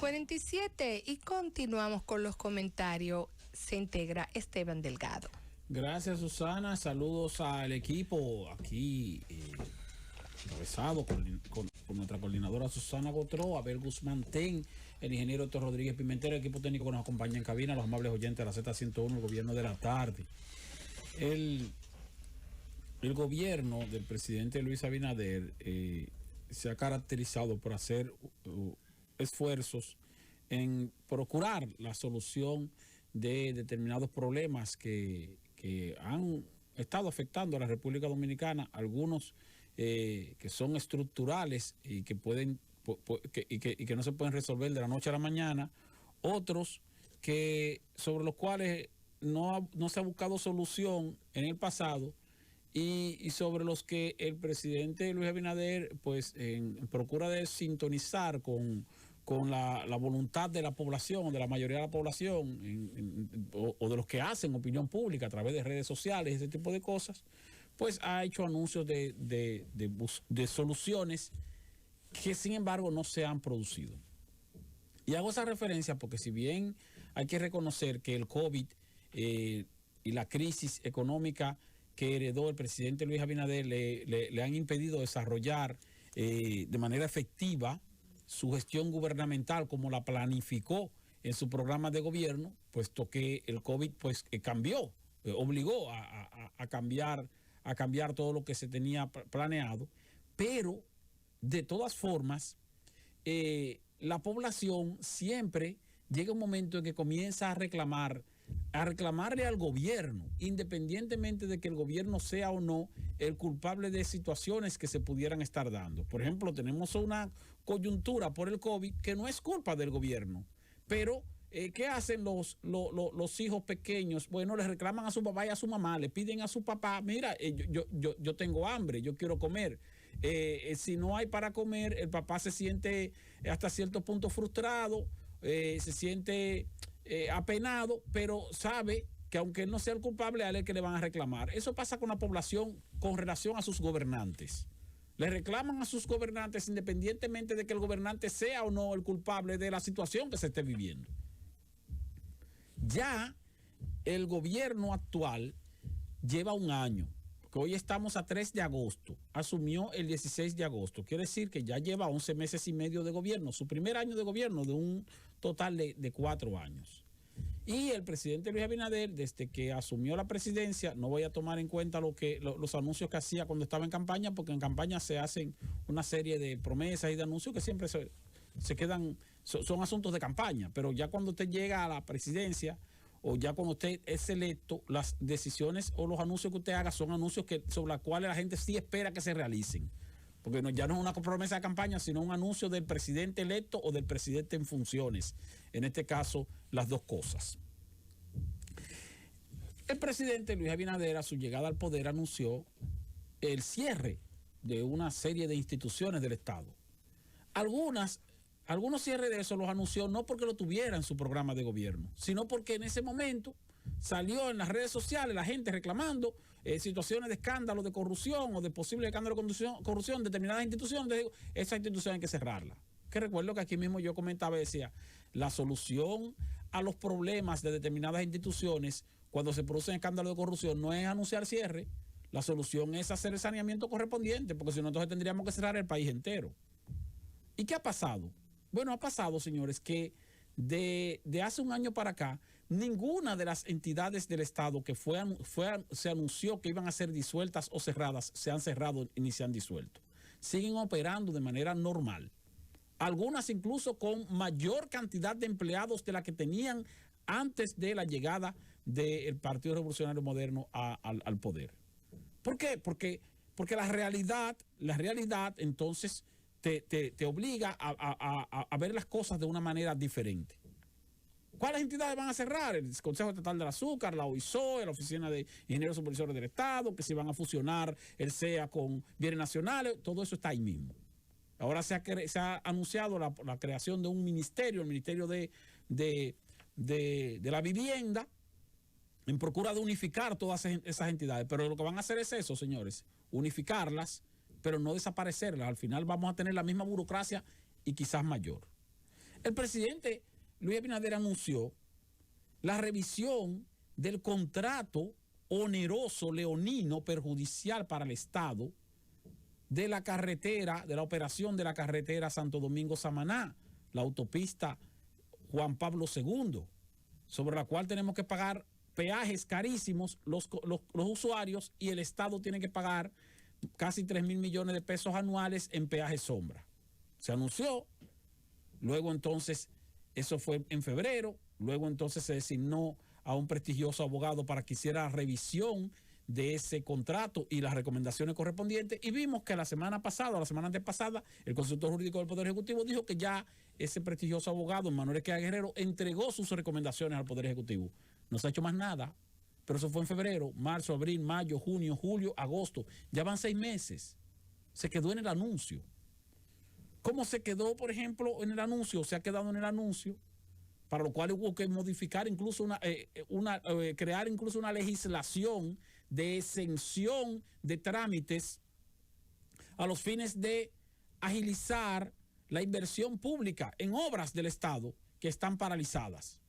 8:47 y continuamos con los comentarios. Se integra Esteban Delgado. Gracias, Susana. Saludos al equipo aquí, encabezado con nuestra coordinadora Susana Gotró, Abel Guzmán Ten, el ingeniero Héctor Rodríguez Pimentel, el equipo técnico que nos acompaña en cabina, los amables oyentes de la Z101, el gobierno de la tarde. El gobierno del presidente Luis Abinader se ha caracterizado por hacer esfuerzos en procurar la solución de determinados problemas que han estado afectando a la República Dominicana, algunos que son estructurales y que pueden y que no se pueden resolver de la noche a la mañana, otros que sobre los cuales no se ha buscado solución en el pasado y sobre los que el presidente Luis Abinader pues procura de sintonizar con la voluntad de la población o de la mayoría de la población o de los que hacen opinión pública a través de redes sociales, ese tipo de cosas, pues ha hecho anuncios de soluciones que sin embargo no se han producido. Y hago esa referencia porque si bien hay que reconocer que el COVID y la crisis económica que heredó el presidente Luis Abinader le han impedido desarrollar de manera efectiva su gestión gubernamental como la planificó en su programa de gobierno, puesto que el COVID pues cambió, obligó a cambiar todo lo que se tenía planeado, pero de todas formas la población siempre llega un momento en que comienza a reclamarle al gobierno, independientemente de que el gobierno sea o no el culpable de situaciones que se pudieran estar dando. Por ejemplo, tenemos una coyuntura por el COVID que no es culpa del gobierno, pero ¿qué hacen los hijos pequeños? Bueno, les reclaman a su papá y a su mamá, le piden a su papá, mira, yo tengo hambre, yo quiero comer. Si no hay para comer, el papá se siente hasta cierto punto frustrado, se siente apenado, pero sabe que aunque él no sea el culpable, a él es que le van a reclamar. Eso pasa con la población con relación a sus gobernantes. Le reclaman a sus gobernantes independientemente de que el gobernante sea o no el culpable de la situación que se esté viviendo. Ya el gobierno actual lleva un año, que hoy estamos a 3 de agosto, asumió el 16 de agosto, quiere decir que ya lleva 11 meses y medio de gobierno, su primer año de gobierno de un total de 4 años. Y el presidente Luis Abinader, desde que asumió la presidencia, no voy a tomar en cuenta los anuncios que hacía cuando estaba en campaña, porque en campaña se hacen una serie de promesas y de anuncios que siempre se quedan, son asuntos de campaña, pero ya cuando usted llega a la presidencia, o ya cuando usted es electo, las decisiones o los anuncios que usted haga son anuncios sobre los cuales la gente sí espera que se realicen. Porque ya no es una promesa de campaña, sino un anuncio del presidente electo o del presidente en funciones. En este caso, las dos cosas. El presidente Luis Abinader, a su llegada al poder, anunció el cierre de una serie de instituciones del Estado. Algunos cierres de eso los anunció no porque lo tuviera en su programa de gobierno, sino porque en ese momento salió en las redes sociales la gente reclamando situaciones de escándalo, de corrupción o de posible escándalo de corrupción en determinadas instituciones. Esa institución hay que cerrarla. Que recuerdo que aquí mismo yo comentaba y decía, la solución a los problemas de determinadas instituciones cuando se producen escándalos de corrupción no es anunciar cierre, la solución es hacer el saneamiento correspondiente, porque si no entonces tendríamos que cerrar el país entero. ¿Y qué ha pasado? Bueno, ha pasado, señores, que de hace un año para acá, ninguna de las entidades del Estado que se anunció que iban a ser disueltas o cerradas, se han cerrado ni se han disuelto. Siguen operando de manera normal. Algunas incluso con mayor cantidad de empleados de la que tenían antes de la llegada del Partido Revolucionario Moderno al poder. ¿Por qué? Porque la realidad entonces te obliga a ver las cosas de una manera diferente. ¿Cuáles entidades van a cerrar? El Consejo Estatal del Azúcar, la OISOE, la Oficina de Ingenieros Supervisores del Estado, que se van a fusionar el CEA con Bienes Nacionales, todo eso está ahí mismo. Ahora se ha anunciado la creación de un ministerio, el Ministerio de la Vivienda, en procura de unificar todas esas entidades. Pero lo que van a hacer es eso, señores, unificarlas, pero no desaparecerlas. Al final vamos a tener la misma burocracia y quizás mayor. El presidente Luis Abinader anunció la revisión del contrato oneroso leonino perjudicial para el Estado de la carretera, de la operación de la carretera Santo Domingo-Samaná, la autopista Juan Pablo II, sobre la cual tenemos que pagar peajes carísimos los usuarios, y el Estado tiene que pagar casi 3.000 millones de pesos anuales en peajes sombra. Se anunció, luego entonces, eso fue en febrero, luego entonces se designó a un prestigioso abogado para que hiciera la revisión de ese contrato y las recomendaciones correspondientes, y vimos que la semana pasada o la semana antepasada el consultor jurídico del Poder Ejecutivo dijo que ya ese prestigioso abogado, Manuel Esqueda Guerrero, entregó sus recomendaciones al Poder Ejecutivo. No se ha hecho más nada, pero eso fue en febrero, marzo, abril, mayo, junio, julio, agosto. Ya van 6 meses. Se quedó en el anuncio. ¿Cómo se quedó, por ejemplo, en el anuncio? Se ha quedado en el anuncio, para lo cual hubo que modificar incluso crear incluso una legislación de exención de trámites a los fines de agilizar la inversión pública en obras del Estado que están paralizadas.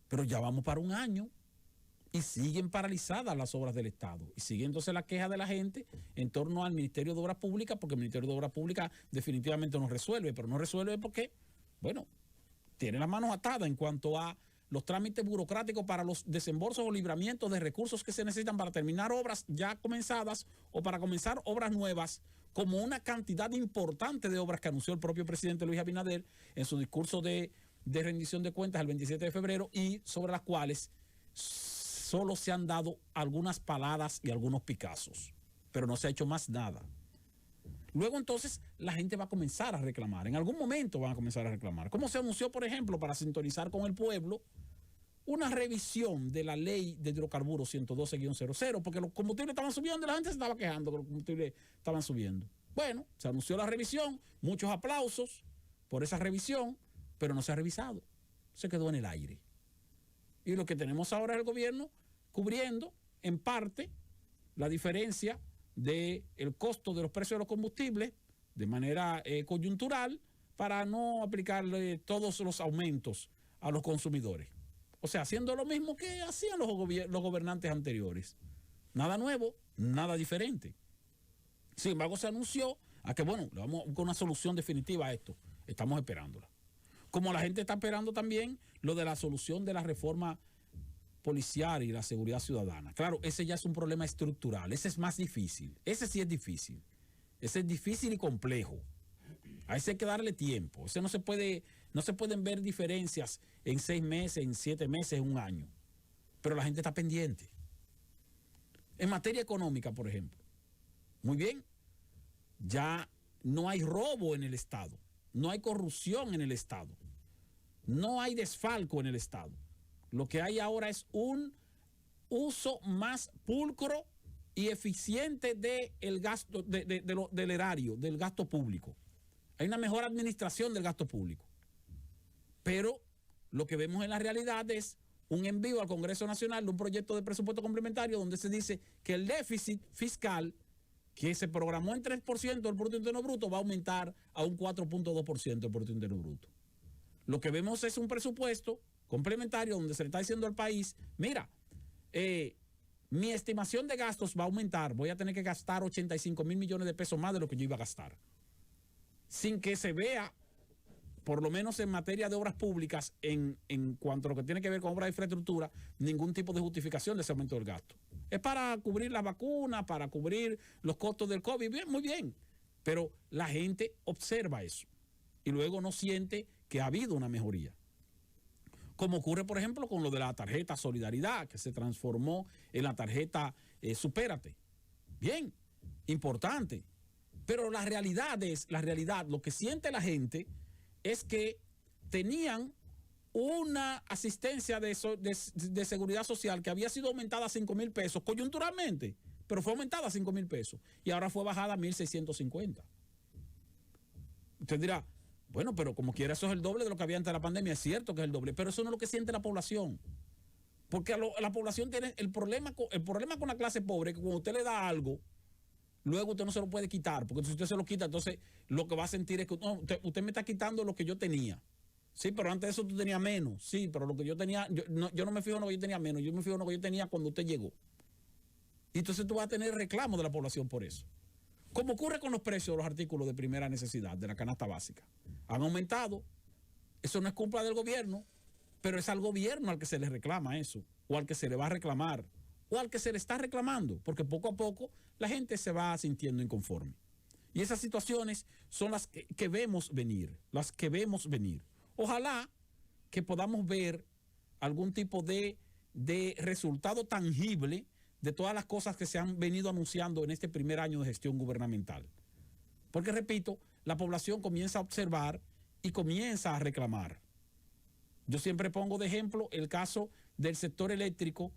Pero ya vamos para un año y siguen paralizadas las obras del Estado. Y sigue entonces la queja de la gente en torno al Ministerio de Obras Públicas, porque el Ministerio de Obras Públicas definitivamente no resuelve, pero no resuelve porque, bueno, tiene las manos atadas en cuanto a los trámites burocráticos para los desembolsos o libramientos de recursos que se necesitan para terminar obras ya comenzadas o para comenzar obras nuevas, como una cantidad importante de obras que anunció el propio presidente Luis Abinader en su discurso de rendición de cuentas el 27 de febrero, y sobre las cuales solo se han dado algunas paladas y algunos picazos, pero no se ha hecho más nada. Luego entonces la gente va a comenzar a reclamar, en algún momento van a comenzar a reclamar. Como se anunció, por ejemplo, para sintonizar con el pueblo, una revisión de la ley de hidrocarburos 112-00, porque los combustibles estaban subiendo y la gente se estaba quejando que los combustibles estaban subiendo. Bueno, se anunció la revisión, muchos aplausos por esa revisión, pero no se ha revisado, se quedó en el aire. Y lo que tenemos ahora es el gobierno cubriendo en parte la diferencia del costo de los precios de los combustibles de manera coyuntural, para no aplicarle todos los aumentos a los consumidores. O sea, haciendo lo mismo que hacían los gobernantes anteriores. Nada nuevo, nada diferente. Sin embargo, se anunció a que, bueno, le vamos con una solución definitiva a esto. Estamos esperándola. Como la gente está esperando también lo de la solución de la reforma policial y la seguridad ciudadana. Claro, ese ya es un problema estructural, ese es más difícil, ese sí es difícil, ese es difícil y complejo. A ese hay que darle tiempo, ese no se pueden ver diferencias en 6 meses, en 7 meses, en un año, pero la gente está pendiente. En materia económica, por ejemplo, muy bien, ya no hay robo en el Estado, no hay corrupción en el Estado, no hay desfalco en el Estado. Lo que hay ahora es un uso más pulcro y eficiente del gasto, del erario, del gasto público. Hay una mejor administración del gasto público. Pero lo que vemos en la realidad es un envío al Congreso Nacional de un proyecto de presupuesto complementario donde se dice que el déficit fiscal, que se programó en 3% del Producto Interno Bruto, va a aumentar a un 4.2% del Producto Interno Bruto. Lo que vemos es un presupuesto complementario donde se le está diciendo al país, mira, mi estimación de gastos va a aumentar, voy a tener que gastar 85.000 millones de pesos más de lo que yo iba a gastar, sin que se vea, por lo menos en materia de obras públicas, en cuanto a lo que tiene que ver con obras de infraestructura, ningún tipo de justificación de ese aumento del gasto. Es para cubrir las vacunas, para cubrir los costos del COVID, bien, muy bien, pero la gente observa eso y luego no siente que ha habido una mejoría. Como ocurre, por ejemplo, con lo de la tarjeta Solidaridad, que se transformó en la tarjeta Supérate. Bien, importante. Pero la realidad, lo que siente la gente es que tenían una asistencia de seguridad social que había sido aumentada a 5.000 pesos coyunturalmente, pero fue aumentada a 5.000 pesos y ahora fue bajada a 1.650. Usted dirá, bueno, pero como quiera eso es el doble de lo que había antes de la pandemia. Es cierto que es el doble, pero eso no es lo que siente la población. Porque la población tiene el problema con la clase pobre, que cuando usted le da algo, luego usted no se lo puede quitar, porque si usted se lo quita, entonces lo que va a sentir es que no, usted me está quitando lo que yo tenía. Sí, pero antes de eso tú tenías menos. Sí, pero lo que yo tenía, yo no me fijo en lo que yo tenía menos, yo me fijo en lo que yo tenía cuando usted llegó. Y entonces tú vas a tener reclamo de la población por eso. Como ocurre con los precios de los artículos de primera necesidad, de la canasta básica. Han aumentado. Eso no es culpa del gobierno, pero es al gobierno al que se le reclama eso, o al que se le va a reclamar, o al que se le está reclamando, porque poco a poco la gente se va sintiendo inconforme. Y esas situaciones son las que vemos venir, las que vemos venir. Ojalá que podamos ver algún tipo de resultado tangible de todas las cosas que se han venido anunciando en este primer año de gestión gubernamental. Porque, repito, la población comienza a observar y comienza a reclamar. Yo siempre pongo de ejemplo el caso del sector eléctrico,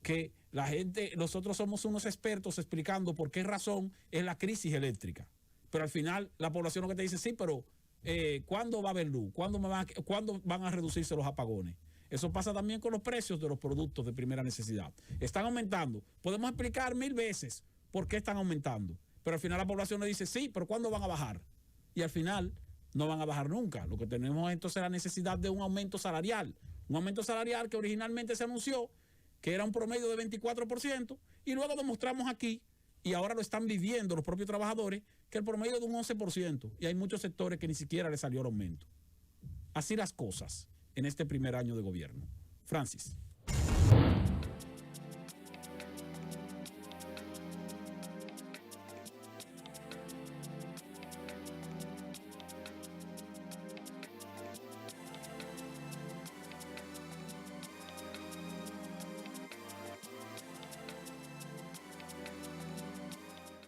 que la gente, nosotros somos unos expertos explicando por qué razón es la crisis eléctrica. Pero al final la población lo que te dice, sí, pero ¿cuándo va a haber luz? ¿Cuándo van a reducirse los apagones? Eso pasa también con los precios de los productos de primera necesidad. Están aumentando. Podemos explicar 1000 veces por qué están aumentando. Pero al final la población le dice, sí, pero ¿cuándo van a bajar? Y al final no van a bajar nunca. Lo que tenemos entonces es la necesidad de un aumento salarial. Un aumento salarial que originalmente se anunció que era un promedio de 24%, y luego demostramos aquí, y ahora lo están viviendo los propios trabajadores, que el promedio es de un 11%, y hay muchos sectores que ni siquiera les salió el aumento. Así las cosas en este primer año de gobierno. Francis.